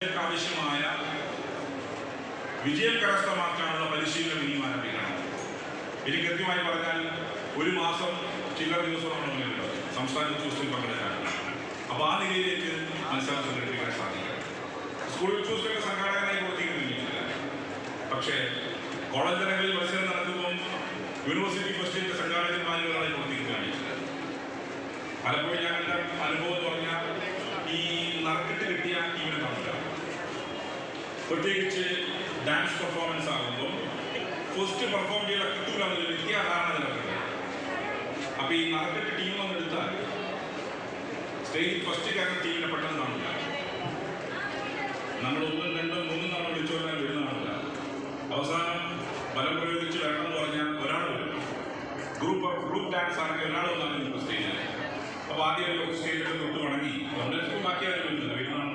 ആവശ്യമായ വിജയം കരസ്ഥമാക്കാനുള്ള പരിശീലനം ഇനിയും ആരംഭിക്കണം. എനിക്ക് കൃത്യമായി പറഞ്ഞാൽ ഒരു മാസം ചില്ലറ ദിവസമാണോ സംസ്ഥാന ഉച്ചകോടിയിൽ പങ്കെടുക്കാൻ. അപ്പോൾ ആ നിലയിലേക്ക് മത്സരം സംഘടിപ്പിക്കാൻ സാധിക്കും. സ്കൂൾ ഉച്ചകോടിയുടെ സംഘാടകനായി പ്രവർത്തിക്കുന്നില്ല. പക്ഷേ കോളേജ് തലങ്ങളിൽ മത്സരം നടക്കുമ്പോൾ യൂണിവേഴ്സിറ്റി ഫെസ്റ്റിന്റെ സംഘാടകന്മാരുകളായി പ്രവർത്തിക്കുകയാണ്. പലപ്പോഴും ഞാൻ എൻ്റെ അനുഭവം എന്ന് പറഞ്ഞാൽ ഈ നറുക്കിട്ട് കിട്ടിയ ടീമിനെ കാണില്ല. പ്രത്യേകിച്ച് ഡാൻസ് പെർഫോമൻസ് ആകുമ്പോൾ ഫസ്റ്റ് പെർഫോം ചെയ്ത കിട്ടൂലെന്നൊരു വ്യത്യാധാരണ നിലനിൽക്കുന്നത്. അപ്പോൾ ഈ നറുക്കിട്ട് ടീം ഒന്ന് എടുത്താൽ സ്റ്റേജിൽ ഫസ്റ്റ് കയറുന്ന ടീമിനെ പെട്ടെന്ന് കാണില്ല. നമ്മൾ 1, 2, 3 തവണ വിളിച്ചു പറഞ്ഞാൽ വരുന്ന കാണില്ല. അവസാനം ബലം പ്രയോഗിച്ച് വേണമെന്ന് പറഞ്ഞാൽ ഒരാൾ വരും. ഗ്രൂപ്പ് ഡാൻസ് ആണെങ്കിൽ ഒരാൾ വന്നാലും സ്റ്റേജിൽ. അപ്പോൾ ആദ്യം സ്റ്റേജിൽ തൊട്ട് വണങ്ങി ബാക്കി ആരും വരുന്നില്ല. വരുന്നതാണ്